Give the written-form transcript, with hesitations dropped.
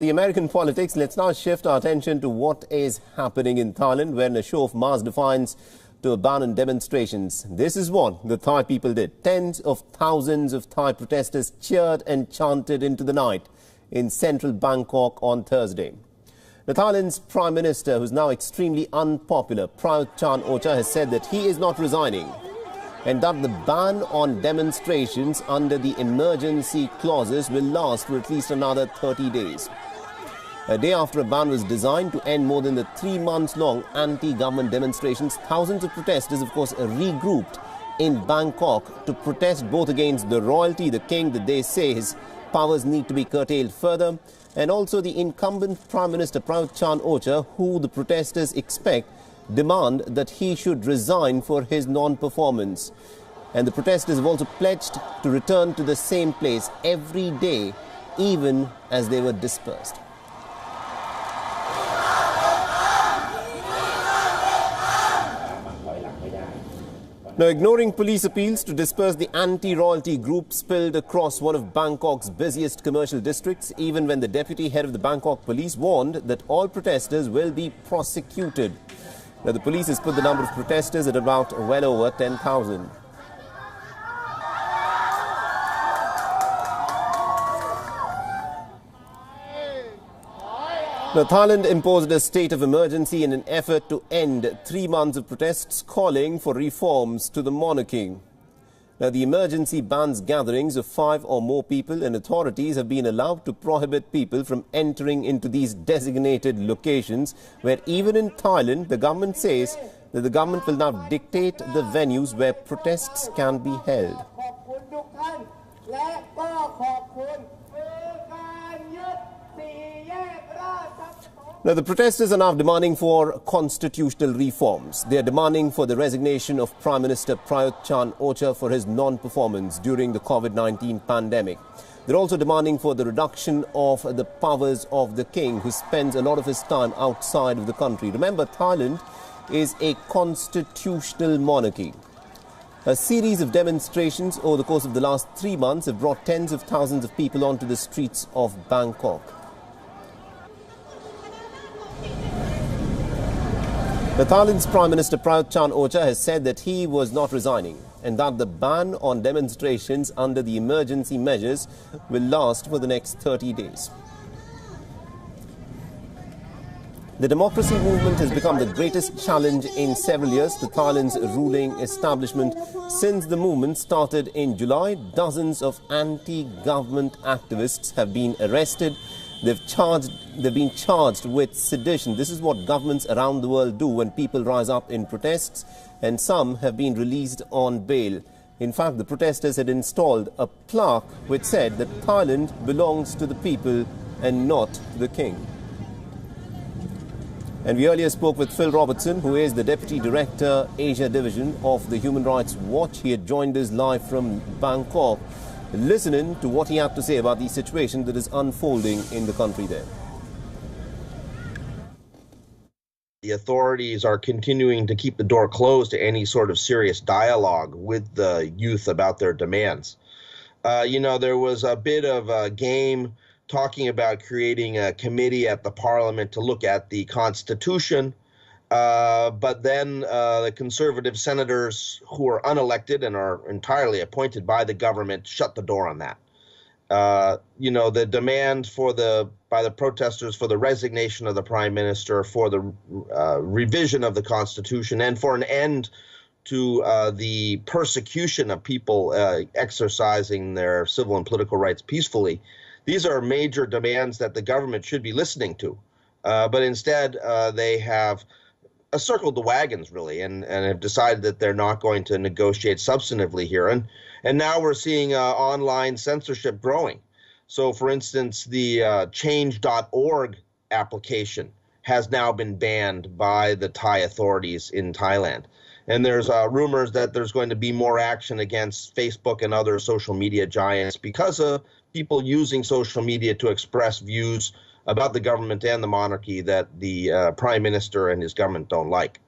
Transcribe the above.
The American politics, let's now shift our attention to what is happening in Thailand, where in a show of mass defiance to abandon demonstrations. This is what the Thai people did. Tens of thousands of Thai protesters cheered and chanted into the night in central Bangkok on Thursday. The Thailand's Prime Minister, who's now extremely unpopular, Prayut Chan-o-cha, has said that he is not resigning and that the ban on demonstrations under the emergency clauses will last for at least another 30 days. A day after a ban was designed to end more than the 3 months-long anti-government demonstrations, thousands of protesters, of course, regrouped in Bangkok to protest both against the royalty, the king, that they say his powers need to be curtailed further, and also the incumbent Prime Minister Prayut Chan-o-cha, who the protesters demand that he should resign for his non-performance. And the protesters have also pledged to return to the same place every day, even as they were dispersed. Now, ignoring police appeals to disperse the anti-royalty group spilled across one of Bangkok's busiest commercial districts, even when the deputy head of the Bangkok police warned that all protesters will be prosecuted. Now, the police has put the number of protesters at about well over 10,000. Now, Thailand imposed a state of emergency in an effort to end 3 months of protests calling for reforms to the monarchy. Now, the emergency bans gatherings of 5 or more people, and authorities have been allowed to prohibit people from entering into these designated locations, where even in Thailand, the government says that the government will now dictate the venues where protests can be held. Now, the protesters are now demanding for constitutional reforms. They are demanding for the resignation of Prime Minister Prayut Chan-o-cha for his non-performance during the COVID-19 pandemic. They're also demanding for the reduction of the powers of the king, who spends a lot of his time outside of the country. Remember, Thailand is a constitutional monarchy. A series of demonstrations over the course of the last 3 months have brought tens of thousands of people onto the streets of Bangkok. The Thailand's Prime Minister Prayut Chan-o-cha has said that he was not resigning and that the ban on demonstrations under the emergency measures will last for the next 30 days. The democracy movement has become the greatest challenge in several years to Thailand's ruling establishment. Since the movement started in July, dozens of anti-government activists have been arrested. They've been charged with sedition. This is what governments around the world do when people rise up in protests, and some have been released on bail. In fact, the protesters had installed a plaque which said that Thailand belongs to the people and not to the king. And we earlier spoke with Phil Robertson, who is the Deputy Director, Asia Division of the Human Rights Watch. He had joined us live from Bangkok, listening to what he had to say about the situation that is unfolding in the country there. The authorities are continuing to keep the door closed to any sort of serious dialogue with the youth about their demands. There was a bit of a game talking about creating a committee at the parliament to look at the Constitution. But then the conservative senators who are unelected and are entirely appointed by the government shut the door on that. The demand by the protesters for the resignation of the prime minister, for the revision of the Constitution, and for an end to the persecution of people exercising their civil and political rights peacefully. These are major demands that the government should be listening to. But instead, they have circled the wagons, really, and have decided that they're not going to negotiate substantively here. And now we're seeing online censorship growing. So, for instance, the change.org application has now been banned by the Thai authorities in Thailand. And there's rumors that there's going to be more action against Facebook and other social media giants because of people using social media to express views about the government and the monarchy that the Prime Minister and his government don't like.